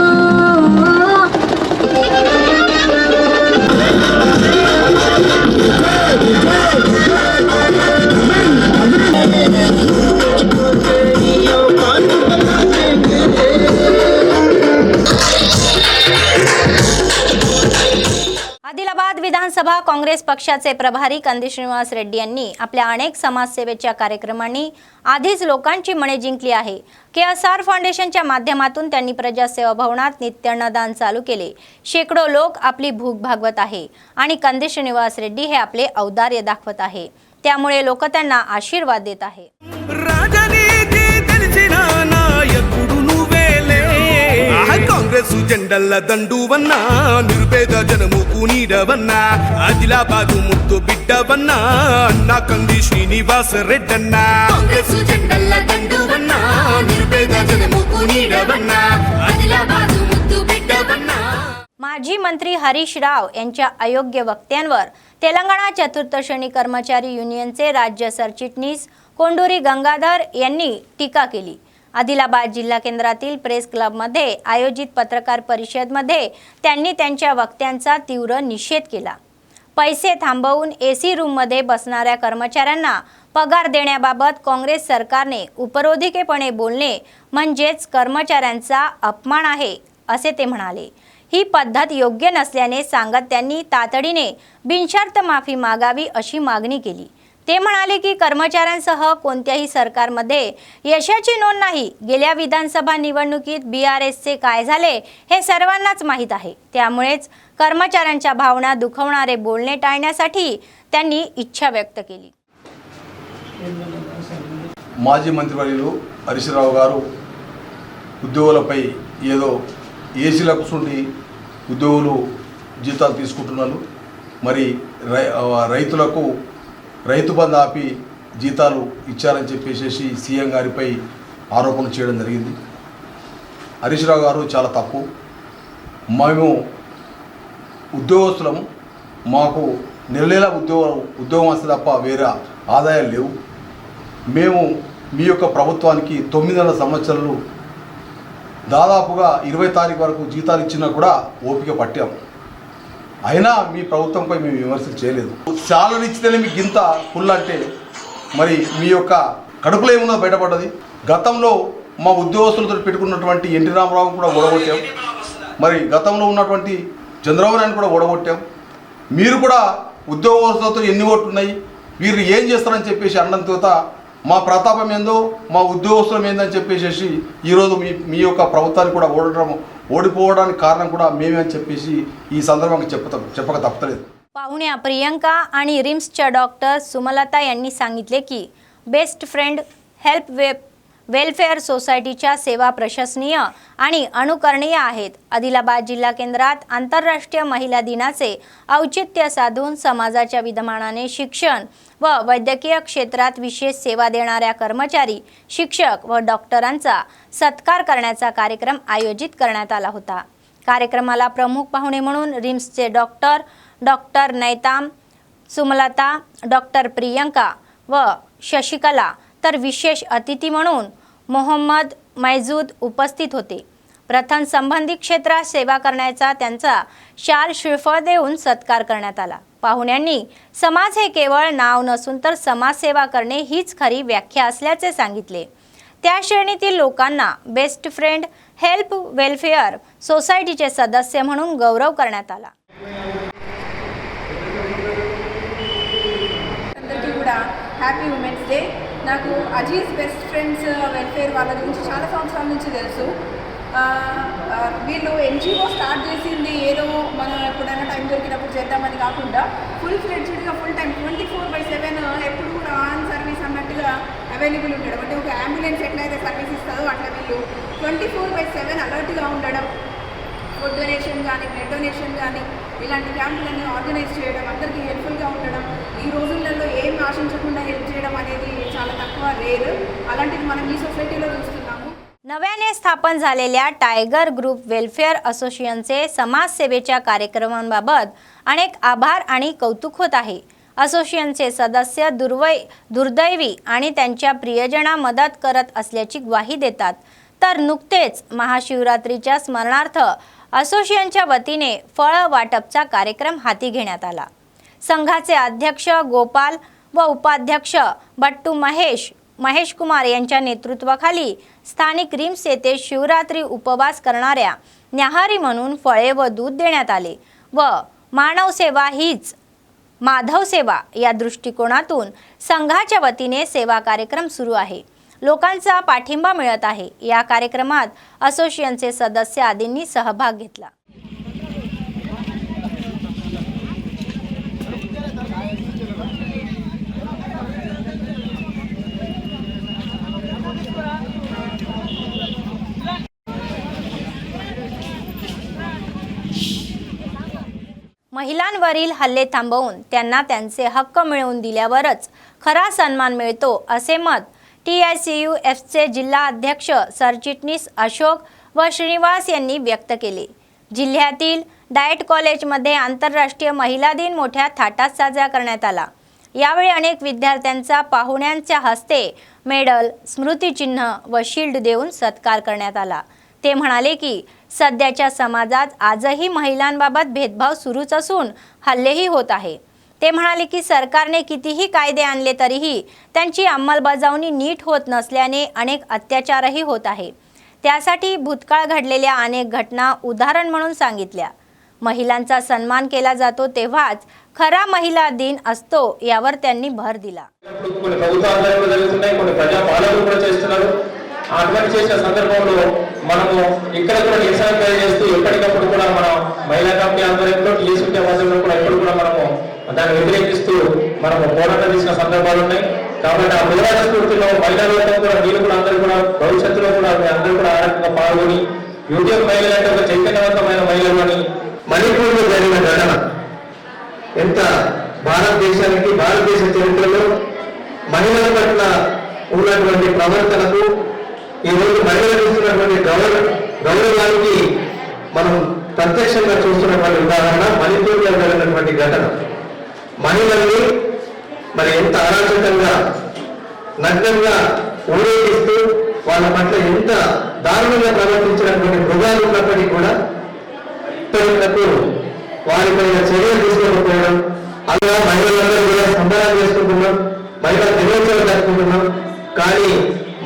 आदिलाबाद विधानसभा काँग्रेस पक्षाचे प्रभारी कंदी श्रीनिवास रेड्डी यांनी आपल्या अनेक समाजसेवेच्या कार्यक्रमांनी आधीच लोकांची मने जिंकली आहे. KSR फाउंडेशनच्या माध्यमातून त्यांनी प्रजासेवा भवनात नित्य अन्नदान चालू केले. शेकडो लोक आपली भूक भागवत आहे आणि कंदी श्रीनिवास रेड्डी हे आपले औदार्य दाखवत आहे. त्यामुळे लोक त्यांना आशीर्वाद देत आहे. కాంగ్రెస్ జెండల్ల దండువన్నా నిరుపేద జనముకు నీడవన్నా ఆదిలాబాదు ముద్దు బిడ్డవన్నా అన్నా కంది శ్రీనివాస రెడ్డన్నా కాంగ్రెస్ జెండల్ల దండువన్నా నిరుపేద జనముకు నీడవన్నా ఆదిలాబాదు ముద్దు బిడ్డవన్నా. माजी मंत्री हरीश राव यांच्या अयोग्य वक्त्यांवर तेलंगणा चतुर्थ श्रेणी कर्मचारी युनियनचे राज्य सरचिटणीस कोंडुरी गंगाधर यांनी टीका केली. आदिलाबाद जिल्हा केंद्रातील प्रेस क्लबमध्ये आयोजित पत्रकार परिषदेमध्ये त्यांनी त्यांच्या वक्त्यांचा तीव्र निषेध केला. पैसे थांबवून AC रूममध्ये बसणाऱ्या कर्मचाऱ्यांना पगार देण्याबाबत काँग्रेस सरकारने उपरोधिकेपणे बोलणे म्हणजेच कर्मचाऱ्यांचा अपमान आहे असे ते म्हणाले. ही पद्धत योग्य नसल्याने सांगत त्यांनी तातडीने बिनशर्त माफी मागावी अशी मागणी केली. ते म्हणाले की कर्मचाऱ्यांसह कोणत्याही सरकारमध्ये यशाची नोंद नाही. गेल्या विधानसभा निवडणुकीत BRSचे काय झाले हे सर्वांनाच माहीत आहे. त्यामुळेच कर्मचाऱ्यांच्या भावना दुखवणारे बोलणे टाळण्यासाठी त्यांनी इच्छा व्यक्त केली. మాజీ మంత్రివర్యులు హరీష్ రావు గారు ఉద్యోగులపై ఏదో ఏసీలకు కూర్చుండి ఉద్యోగులు జీతాలు తీసుకుంటున్నారు. మరి రైతులకు రైతు బంధు ఆపి జీతాలు ఇచ్చారని చెప్పేసి సీఎం గారిపై ఆరోపణలు చేయడం జరిగింది. హరీష్ రావు గారు చాలా తప్పు. మేము ఉద్యోగస్తులము, మాకు నెల ఉద్యోగం వస్తే తప్ప వేరే ఆదాయాలు లేవు. మేము మీ యొక్క ప్రభుత్వానికి 9 సంవత్సరాలు దాదాపుగా 20 తారీఖు వరకు జీతాలు ఇచ్చినా కూడా ఓపిక పట్టాము. అయినా మీ ప్రభుత్వంపై మేము విమర్శలు చేయలేదు. శాలరీ ఇచ్చితేనే మీకు ఇంత ఫుల్ అంటే మరి మీ యొక్క కడుపులో ఏమున్నదో బయటపడ్డది. గతంలో మా ఉద్యోగస్తులతో పెట్టుకున్నటువంటి ఎన్టీ రామారావు కూడా ఓడగొట్టాం. మరి గతంలో ఉన్నటువంటి చంద్రబాబు నాయుడు కూడా ఓడగొట్టాం. మీరు కూడా ఉద్యోగస్తులతో ఎన్ని ఓట్లు ఉన్నాయి, వీరు ఏం చేస్తారని చెప్పేసి అన్నంతో మా ప్రతాపం ఏందో మా ఉద్యోగస్తులం ఏందని చెప్పేసి ఈరోజు మీ యొక్క ప్రభుత్వాన్ని కూడా ఓడిపోవడానికి కారణం కూడా మేమే అని చెప్పేసి ఈ సందర్భంగా చెప్పక తప్పలేదు. पाहुण्या प्रियंका आणि रिम्सच्या डॉक्टर सुमलता यांनी सांगितले की बेस्ट फ्रेंड हेल्प वेलफेअर सोसायटीच्या सेवा प्रशंसनीय आणि अनुकरणीय आहेत. आदिलाबाद जिल्हा केंद्रात आंतरराष्ट्रीय महिला दिनाचे औचित्य साधून समाजाच्या विद्यमानाने शिक्षण व वैद्यकीय क्षेत्रात विशेष सेवा देणाऱ्या कर्मचारी, शिक्षक व डॉक्टरांचा सत्कार करण्याचा कार्यक्रम आयोजित करण्यात आला होता. कार्यक्रमाला प्रमुख पाहुणे म्हणून रिम्सचे डॉक्टर नैताम, सुमलता, डॉक्टर प्रियंका व शशिकला तर विशेष अतिथी म्हणून मोहम्मद मैजूद उपस्थित होते. प्रथम संबंधित क्षेत्रात सेवा करण्याचा त्यांचा शाल श्रीफळ देऊन सत्कार करण्यात आला. पाहुण्यांनी समाज हे केवळ नाव नसून तर समाजसेवा करणे हीच खरी व्याख्या असल्याचे सांगितले. त्या श्रेणीतील लोकांना बेस्ट फ्रेंड हेल्प वेलफेअर सोसायटीचे सदस्य म्हणून गौरव करण्यात आला. Happy women's day. నాకు అజీజ్ బెస్ట్ ఫ్రెండ్స్ వెల్ఫేర్ వాళ్ళ గురించి చాలా సంవత్సరాల నుంచి తెలుసు. వీళ్ళు NGO స్టార్ట్ చేసింది ఏదో మనం ఎప్పుడైనా టైం దొరికినప్పుడు చేద్దామని కాకుండా ఫుల్ ఫ్లెడ్జ్డ్గా ఫుల్ టైం 24/7 ఎప్పుడు కూడా ఆన్ సర్వీస్ అన్నట్టుగా అవైలబుల్ ఉండడం. అంటే ఒక అంబులెన్స్ ఎట్లయితే సర్వీస్ ఇస్తుందో అట్లా వీళ్ళు 24/7 అలర్ట్గా ఉండడం. ఫుడ్ డొనేషన్ కానీ బ్లడ్ డొనేషన్ కానీ ఇలాంటి క్యాంపులన్నీ ఆర్గనైజ్ చేయడం, అందరికీ హెల్ప్ఫుల్గా ఉండడం, ఈ రోజులలో ఏం ఆశించకుండా హెల్ప్ చేయడం అనేది చాలా తక్కువ, రేర్. అలాంటిది మనం ఈ సొసైటీలో చూస్తున్నాము. नव्याने स्थापन झालेल्या टायगर ग्रुप वेलफेअर असोसिएशनचे समाजसेवेच्या कार्यक्रमांबाबत अनेक आभार आणि कौतुक होत आहे. असोसिएशनचे सदस्य दुर्दैवी आणि त्यांच्या प्रियजना मदत करत असल्याची ग्वाही देतात. तर नुकतेच महाशिवरात्रीच्या स्मरणार्थ असोसिएशनच्या वतीने फळ वाटपचा कार्यक्रम हाती घेण्यात आला। संघाचे अध्यक्ष गोपाल व उपाध्यक्ष बट्टू महेश कुमार यांच्या नेतृत्वाखाली स्थानिक रिम्स येथे शिवरात्री उपवास करणाऱ्या न्याहारी म्हणून फळे व दूध देण्यात आले व मानव सेवा हीच माधव सेवा या दृष्टिकोनातून संघाच्या वतीने सेवा कार्यक्रम सुरू आहे। लोकांचा पाठिंबा मिळत आहे। या कार्यक्रमात असोसिएशनचे सदस्य आदींनी सहभाग घेतला। महिलांवरील हल्ले थांबवून त्यांना त्यांचे हक्क मिळवून दिल्यावरच खरा सन्मान मिळतो असे मत TICUFचे जिल्हा अध्यक्ष सरचिटणीस अशोक व श्रीनिवास यांनी व्यक्त केले। जिल्ह्यातील डाएट कॉलेजमध्ये आंतरराष्ट्रीय महिला दिन मोठ्या थाटात साजरा करण्यात आला। यावेळी अनेक विद्यार्थ्यांचा पाहुण्यांच्या हस्ते मेडल, स्मृतिचिन्ह व शील्ड देऊन सत्कार करण्यात आला। ते म्हणाले की सध्याच्या समाजात आजही महिलांबाबत भेदभाव सुरूच असून हल्लेही होत आहे। ते म्हणाले की सरकारने कितीही कायदे आणले तरीही त्यांची अंमलबजावणी नीट होत नसल्याने अनेक अत्याचारही होत आहे। त्यासाठी भूतकाळ घडलेल्या अनेक घटना उदाहरण म्हणून सांगितल्या। महिलांचा सन्मान केला जातो तेव्हाच खरा महिला दिन असतो यावर त्यांनी भर दिला। అటువంటి చేసిన సందర్భంలో మనము ఇక్కడ కూడా నిరసన తెలియజేస్తూ ఎప్పటికప్పుడు కూడా మన మహిళా కమిటీ ఆధ్వర్యంలో టీఎస్పీ ఆధ్వర్యంలో కూడా ఎప్పుడు కూడా మనము దాన్ని వ్యతిరేకిస్తూ మనము పోరాటం చేసిన సందర్భాలు ఉన్నాయి। కాబట్టి ఆ పోరాట స్ఫూర్తిలో మహిళలతో కూడా మీరు కూడా అందరూ కూడా భవిష్యత్తులో కూడా అందరూ కూడా ఆరోగ్యంగా పాల్గొని యూట్యూబ్ మహిళలు అంటే ఒక చైతన్యవంతమైన మహిళలని మణిపూర్లో జరిగిన ఘటన ఎంత భారతదేశానికి భారతదేశ చరిత్రలో మహిళల పట్ల ఉన్నటువంటి ప్రవర్తనకు ఈ రోజు మహిళలకు ఇస్తున్నటువంటి గౌరవానికి మనం ప్రత్యక్షంగా చూస్తున్నటువంటి ఉదాహరణ మణిపూర్లో జరిగినటువంటి ఘటన। మహిళల్ని మరి ఎంత అరాచకంగా నగ్నంగా ఊరేగిస్తూ వాళ్ళ పట్ల ఎంత దారుణంగా ప్రవర్తించినటువంటి మృగాలు ఉన్నప్పటికీ కూడా ఇప్పటికూ వారిపైన చర్యలు తీసుకోకపోవడం, అలా మహిళలందరూ కూడా సంబరాలు చేసుకుంటున్నాం, మహిళా దినోత్సవం జరుపుకుంటున్నాం, కానీ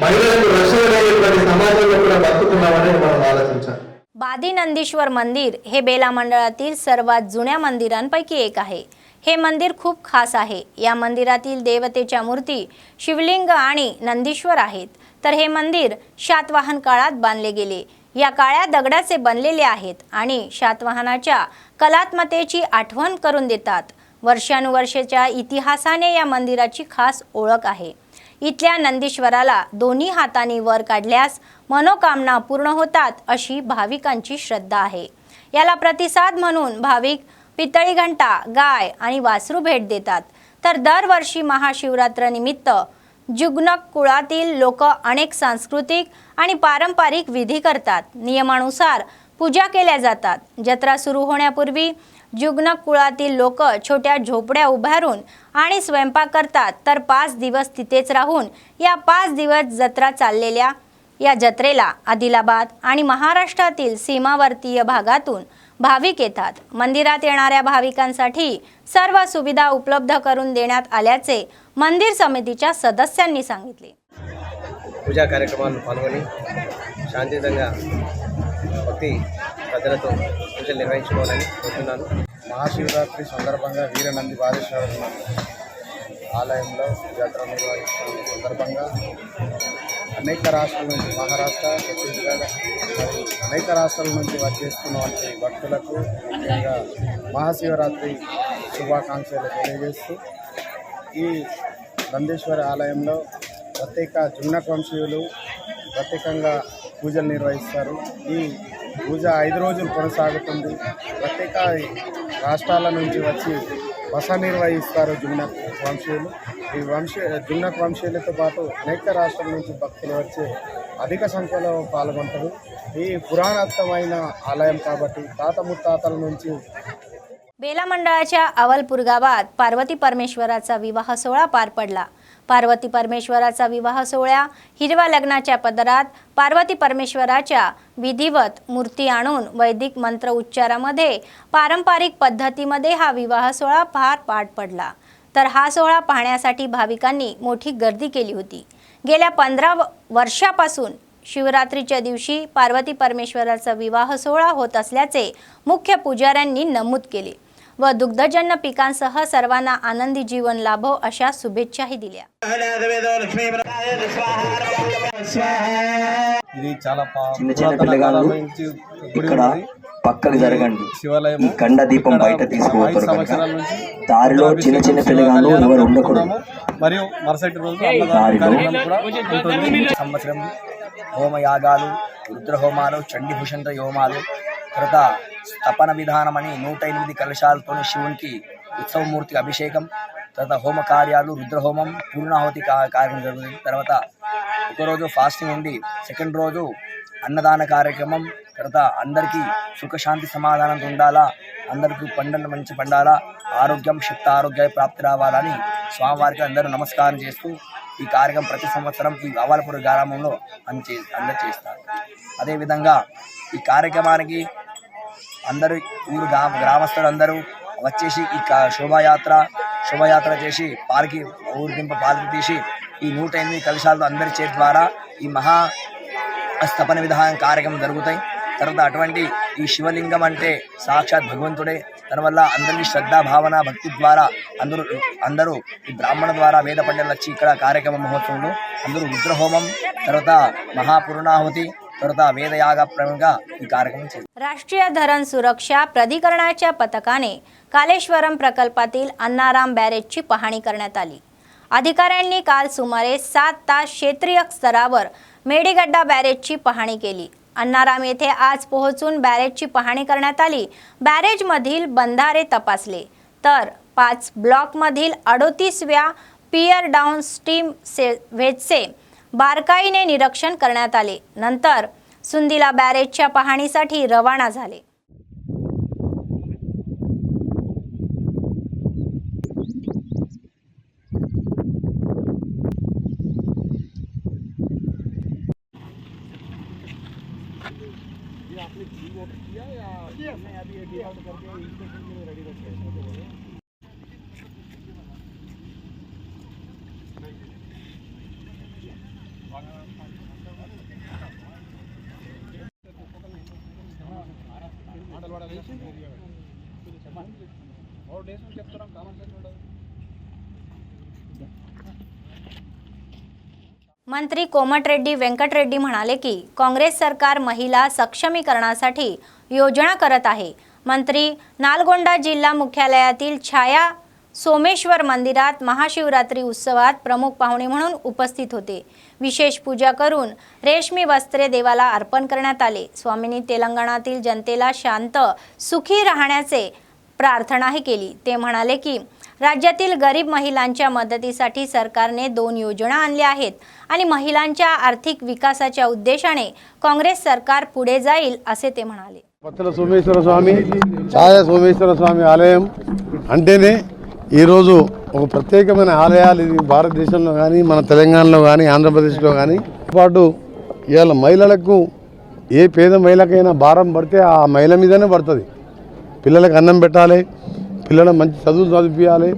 महिलांना रक्षण देण्यासाठी समाजाला కూడా बघతున్నామని మనం ఆలోచించాలి। बादी नंदीश्वर मंदिर हे बेला मंडळातील सर्वात जुन्या मंदिरांपैकी एक आहे। हे मंदिर खूप खास आहे। या मंदिरातील देवतेच्या मूर्ती शिवलिंग आणि नंदीश्वर आहेत। तर हे मंदिर शातवाहन काळात बांधले गेले। या काळ्या दगडाचे बनलेले आहेत आणि शातवाहनाच्या कलात्मतेची आठवण करून देतात। वर्षानुवर्षाच्या इतिहासाने या मंदिराची खास ओळख आहे। इथल्या नंदीश्वराला दोन्ही हातांनी वर काढल्यास मनोकामना पूर्ण होतात अशी भाविकांची श्रद्धा आहे। याला प्रतिसाद म्हणून भाविक पितळी घंटा, गाय आणि वासरू भेट देतात। तर दरवर्षी महाशिवरात्र निमित्त जुगनक कुळातील लोक अनेक सांस्कृतिक आणि पारंपरिक विधी करतात। नियमानुसार पूजा केल्या जातात। जत्रा सुरू होण्यापूर्वी जुगनक कुळातील लोक छोट्या झोपड्या उभारून आणि स्वयंपाक करतात। तर 5 दिवस तिथेच राहून या 5 दिवस जत्रा चाललेल्या या जत्रेला आदिलाबाद आणि महाराष्ट्रातील सीमावर्तीय भागातून भाविक येतात। मंदिरात येणाऱ्या भाविकांसाठी सर्व सुविधा उपलब्ध करून देण्यात आल्याचे मंदिर समितीच्या सदस्यांनी सांगितले। పూజా కార్యక్రమాల్లో పాల్గొని శాంతియుతంగా భక్తి శ్రద్ధలతో పూజలు నిర్వహించుకోవాలని కోరుతున్నాను। మహాశివరాత్రి సందర్భంగా వీరనంది బాదేశ్వర ఆలయంలో జాతర నిర్వహిస్తున్న సందర్భంగా అనేక రాష్ట్రాల నుంచి మహారాష్ట్ర, ఛత్తీస్గఢ్ మరియు అనేక రాష్ట్రాల నుంచి వచ్చేస్తున్నటువంటి భక్తులకు ముఖ్యంగా మహాశివరాత్రి శుభాకాంక్షలు తెలియజేస్తూ ఈ నందీశ్వర ఆలయంలో ప్రత్యేక జున్నక వంశీయులు ప్రత్యేకంగా పూజలు నిర్వహిస్తారు। ఈ పూజ 5 రోజులు కొనసాగుతుంది। ప్రత్యేక రాష్ట్రాల నుంచి వచ్చి బస నిర్వహిస్తారు జున్నక వంశీయులు। ఈ జున్నక వంశీయులతో పాటు అనేక రాష్ట్రాల నుంచి భక్తులు వచ్చి అధిక సంఖ్యలో పాల్గొంటారు। ఈ పురాణాత్మకమైన ఆలయం కాబట్టి తాత ముత్తాతల నుంచి बेला मंडळाच्या अवलपूर गावात पार्वती परमेश्वराचा विवाह सोहळा पार पडला। पार्वती परमेश्वराचा विवाह सोहळा हिरव्या लग्नाच्या पदरात पार्वती परमेश्वराच्या विधिवत मूर्ती आणून वैदिक मंत्र उच्चारामध्ये पारंपरिक पद्धतीमध्ये हा विवाह सोहळा पार पडला। तर हा सोहळा पाहण्यासाठी भाविकांनी मोठी गर्दी केली होती। गेल्या 15 वर्षापासून शिवरात्रीच्या दिवशी पार्वती परमेश्वराचा विवाह सोहळा होत असल्याचे मुख्य पुजाऱ्यांनी नमूद केले व दुग्धजन्य पिकांसह सर्वांना आनंदी जीवन लाभो अशा शुभेच्छाही दिल्या। ఇది చాలా చిన్న చిన్న పిల్లగాళ్ళు ఇక్కడ పక్కకు జరగండి। ఈ గండ దీపం బయట తీసుకోవద్దు కనుక దారిలో చిన్న చిన్న పిల్లగాళ్ళు ఎవరు ఉండకూడదు। మరియు మరుసటి రోజు సంవత్సరం హోమయాగాలు, రుద్రహోమాలు, చండీభూషణ హోమాలు, తర్వాత స్థపన విధానం అని 108 కలశాలతో శివునికి ఉత్సవమూర్తి అభిషేకం, తర్వాత హోమ కార్యాలు, రుద్రహోమం, పూర్ణాహుతి కార్యక్రమం జరుగుతుంది। తర్వాత ఒకరోజు ఫాస్టింగ్ ఉండి సెకండ్ రోజు అన్నదాన కార్యక్రమం, తర్వాత అందరికీ సుఖశాంతి సమాధానం ఉండాలా, అందరికీ పంటలు మంచి పండాలా, ఆరోగ్యం శక్తి ఆరోగ్య ప్రాప్తి రావాలని స్వామివారికి అందరూ నమస్కారం చేస్తూ ఈ కార్యక్రమం ప్రతి సంవత్సరం ఈ అవాలపూర్ గ్రామంలో అందరూ చేస్తారు। అదేవిధంగా ఈ కార్యక్రమానికి అందరూ ఊరు గ్రామస్తులందరూ వచ్చేసి ఈ శోభాయాత్ర చేసి పాలకి తీసి ఈ 108 కలశాలతో అందరి చేతి ద్వారా ఈ మహా స్థపన విధానం కార్యక్రమం జరుగుతాయి। తర్వాత అటువంటి ఈ శివలింగం అంటే సాక్షాత్ భగవంతుడే, దానివల్ల అందరికీ శ్రద్ధ భావన భక్తి ద్వారా అందరూ ఈ బ్రాహ్మణ ద్వారా వేద పండితులు వచ్చి ఇక్కడ కార్యక్రమ మహోత్సవంలో అందరూ రుద్రహోమం, తర్వాత మహాపూర్ణాహుతి, తర్వాత వేదయాग प्रमुखा ఈ కార్యక్రమం చేస్తారు। राष्ट्रीय धरण सुरक्षा प्राधिकरणाच्या पथकाने कालेश्वरम प्रकल्पातील अन्नाराम बॅरेजची पाहणी करण्यात आली। अधिकाऱ्यांनी काल सुमारे 7 तास क्षेत्रीय स्तरावर मेडीगड्डा बॅरेजची पाहणी केली। अन्नाराम येथे आज पोहोचून बॅरेजची पाहणी करण्यात आली। बॅरेजमधील बंधारे तपासले तर 5 ब्लॉकमधील 38व्या पियर डाऊन स्टीम वेजचे बारकाईने निरीक्षण करण्यात आले। नंतर सुंदिला बॅरेजच्या पाहणीसाठी रवाना झाले। मंत्री कोमटिरेड्डी वेंकटरेड्डी म्हणाले की काँग्रेस सरकार महिला सक्षमीकरणासाठी योजना करत आहे। मंत्री नालगोंडा जिल्हा मुख्यालयातील छाया सोमेश्वर मंदिरात महाशिवरात्री उत्सवात प्रमुख पाहुणे म्हणून उपस्थित होते। विशेष पूजा करून रेशमी वस्त्रे देवाला अर्पण करण्यात आले। स्वामींनी तेलंगणातील जनतेला शांत सुखी राहण्याचे प्रार्थनाही केली। ते म्हणाले की राज्यातील गरीब महिलांच्या मदतीसाठी सरकारने 2 योजना आणल्या आहेत आणि महिलांच्या आर्थिक विकासाच्या उद्देशाने काँग्रेस सरकार पुढे जाईल असे ते म्हणाले। పత్తల సోమేశ్వర స్వామి ఛాయా సోమేశ్వర స్వామి ఆలయం అంటేనే ఈరోజు ఒక ప్రత్యేకమైన ఆలయాలు ఇది భారతదేశంలో కానీ మన తెలంగాణలో కానీ ఆంధ్రప్రదేశ్లో కానీ పాటు ఇవాళ మహిళలకు ఏ పేద మహిళకైనా భారం పడితే ఆ మహిళ మీదనే పడుతుంది। పిల్లలకు అన్నం పెట్టాలి, పిల్లలకు మంచి చదువులు చదివించాలి,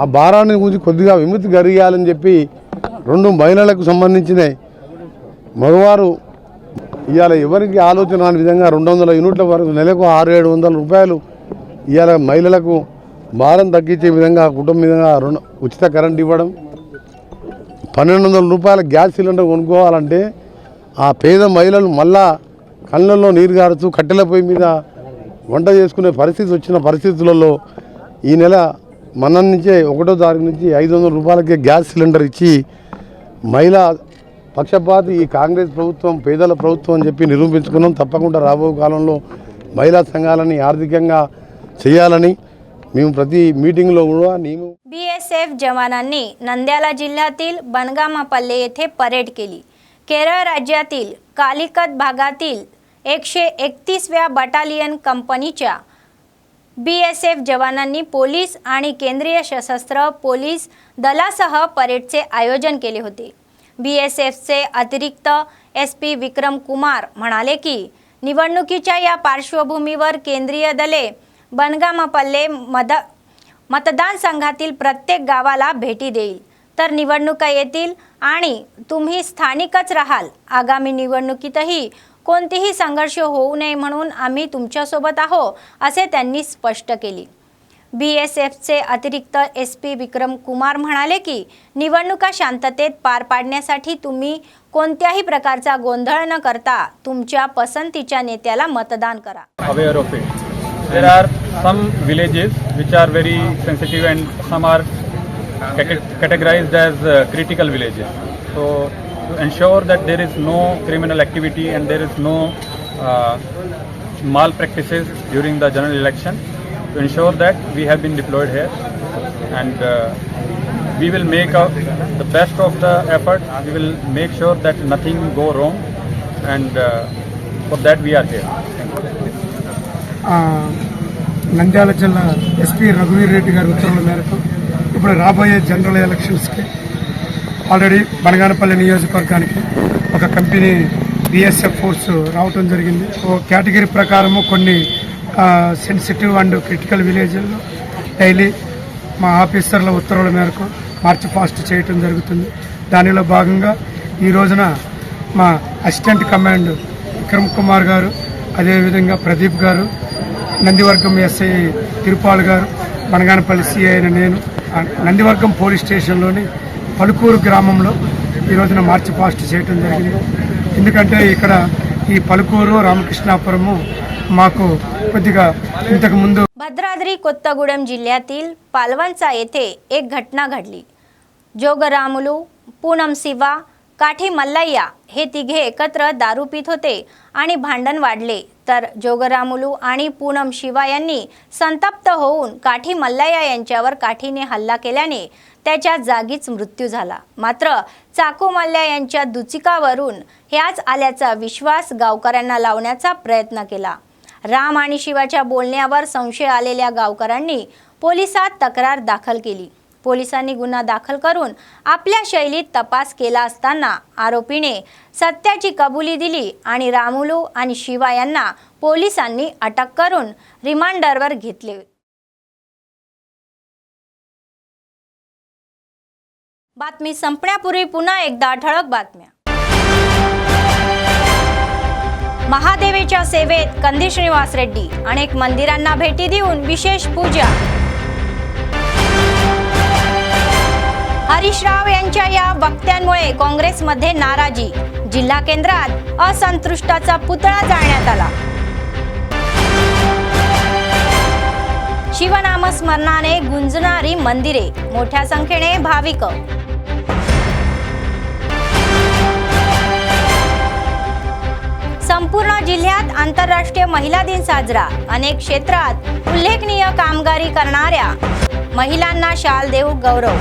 ఆ భారాన్ని గురించి కొద్దిగా విముక్తి కలిగాలని చెప్పి 2 మహిళలకు సంబంధించిన మగవారు ఇవాళ ఎవరికి ఆలోచన రాని విధంగా 200 యూనిట్ల వరకు నెలకు 600-700 రూపాయలు ఇవాళ మహిళలకు భారం తగ్గించే విధంగా కుటుంబం విధంగా ఉచిత కరెంట్ ఇవ్వడం, 1200 రూపాయల గ్యాస్ సిలిండర్ కొనుక్కోవాలంటే ఆ పేద మహిళలు మళ్ళా కళ్ళల్లో నీరు గారుతూ కట్టెల పొయ్యి మీద వంట చేసుకునే పరిస్థితి వచ్చిన పరిస్థితులలో ఈ నెల మన నుంచే 1వ తారీఖు నుంచి 500 రూపాయలకే గ్యాస్ సిలిండర్ ఇచ్చి మహిళా పక్షపాతి ఈ కాంగ్రెస్ ప్రభుత్వం పేదల ప్రభుత్వం అని చెప్పి నిరూపించుకున్నాం। తప్పకుండా రాబో కాలంలో మహిళా సంఘాలని ఆర్థికంగా చేయాలని మేము ప్రతి మీటింगलो కూడా మేము बीएसएफ जवानांनी नंद्याला जिल्ह्यातील बनगामापल्ले येथे परेड केली। केरळ राज्यातील कालिकत भागातील 131व्या बटालियन कंपनीच्या BSF जवानांनी पोलीस आणि केंद्रीय सशस्त्र पोलीस दलासह परेडचे आयोजन केले होते. BSFचे अतिरिक्त SP विक्रम कुमार म्हणाले की निवडणुकीच्या या पार्श्वभूमीवर केंद्रीय दले बनगामपल्ले मतदानसंघातील प्रत्येक गावाला भेटी देईल, तर निवडणुका येतील आणि तुम्ही स्थानिकच राहाल. आगामी निवडणुकीतही कोणतीही संघर्ष होऊ नये म्हणून आम्ही तुमच्यासोबत आहोत, असे त्यांनी स्पष्ट केले. BSFचे अतिरिक्त SP विक्रम कुमार म्हणाले की निवडणुका शांततेत पार पाडण्यासाठी तुम्ही कोणत्याही प्रकारचा गोंधळ न करता तुमच्या पसंतीच्या नेत्याला मतदान करा. Aware of it. There are some villages which are very sensitive and some are categorized as critical villages. So to ensure that there is no criminal activity and there is no malpractices during the general election, to ensure that we have been deployed here and we will make the best of the effort. We will make sure that nothing go wrong and for that we are here. Nandyal జిల్లా SP రఘువీర్ Reddy గారి ఉత్తర్వుల మేరకు ఇప్పుడు రాబోయే general ఎలక్షన్స్కి already Banaganapalli నియోజకవర్గానికి ఒక company BSF force రావటం జరిగింది. ఓ కేటగిరీ ప్రకారము కొన్ని సెన్సిటివ్ అండ్ క్రిటికల్ విలేజ్ల్లో డైలీ మా ఆఫీసర్ల ఉత్తర్వుల మేరకు మార్చ్ ఫాస్ట్ చేయటం జరుగుతుంది. దానిలో భాగంగా ఈ రోజున మా అసిస్టెంట్ కమాండ్ విక్రమ్ కుమార్ గారు, అదేవిధంగా ప్రదీప్ గారు, నందివర్గం SI తిరుపాల్ గారు, బనగానపల్లి CI అయిన నేను నందివర్గం పోలీస్ స్టేషన్లోని పలుకూరు గ్రామంలో ఈ రోజున మార్చ్ ఫాస్ట్ చేయటం జరిగింది. ఎందుకంటే ఇక్కడ ఈ పలుకూరు रामकृष्णापुरमु माको कोद्दिगा इंतकु मुंदु भद्राद्री कोत्तगुडम जिल्ह्यातील पालवंचा येथे एक घटना घडली. जोगरामुलू, पूनम शिवा, काठी मल्लय्या हे तिघे एकत्र दारू पीत होते आणि भांडण वाढले, तर जोगरामुलू आणि पूनम शिवा यांनी संतप्त होऊन काठी मल्लय्या यांच्यावर काठीने हल्ला केल्याने त्याच्या जागीच मृत्यू झाला. मात्र चाकू मल्ल्या यांच्या दुचाकीवरून ह्याच आल्याचा विश्वास गावकऱ्यांना लावण्याचा प्रयत्न केला. राम आणि शिवाच्या बोलण्यावर संशय आलेल्या गावकऱ्यांनी पोलिसात तक्रार दाखल केली. पोलिसांनी गुन्हा दाखल करून आपल्या शैलीत तपास केला असताना आरोपीने सत्याची कबुली दिली आणि रामुलू आणि शिवा यांना पोलिसांनी अटक करून रिमांडरवर घेतले. बातमी संपण्यापूर्वी पुन्हा एकदा ठळक बातम्या. महादेवीच्या सेवेत कंदी श्रीनिवास रेड्डी अनेक मंदिरांना भेटी देऊन विशेष पूजा. हरीश राव यांच्या या वक्त्यांमुळे काँग्रेसमध्ये नाराजी. जिल्हा केंद्रात असंतुष्टाचा पुतळा जाळण्यात आला. शिवनामस्मरणाने गुंजणारी मंदिरे, मोठ्या संख्येने भाविक. संपूर्ण जिल्ह्यात आंतरराष्ट्रीय महिला दिन साजरा. अनेक क्षेत्रात उल्लेखनीय कामगिरी करणाऱ्या महिलांना शाल देऊ गौरव.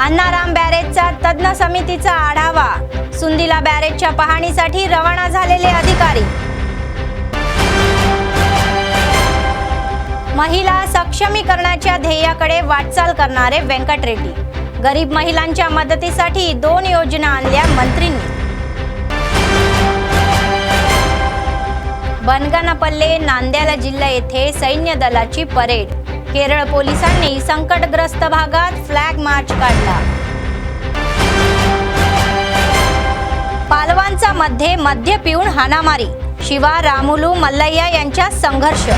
अण्णाराम बॅरेजचा तज्ञ समितीचा आढावा. सुंदिला बॅरेजच्या पाहणीसाठी रवाना झालेले अधिकारी. महिला सक्षमीकरणाच्या ध्येयाकडे वाटचाल करणारे व्यंकट रेड्डी. गरीब महिलांच्या मदतीसाठी 2 योजना आणल्या मंत्रींनी. बनगानपल्ले नांद्याला जिल्हा येथे सैन्य दलाची परेड. केरळ पोलिसांनी संकटग्रस्त भागात फ्लॅग मार्च काढला. पालवांचा मध्ये मद्य पिऊन हाणामारी. शिवा, रामुलू, मल्लय्या यांच्यात संघर्ष.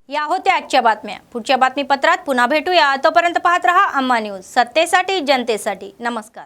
या होत्या आजच्या बातम्या. पुढच्या बातमीपत्रात पुन्हा भेटूया. तोपर्यंत पाहत रहा अम्मा न्यूज, सत्तेसाठी जनतेसाठी. नमस्कार.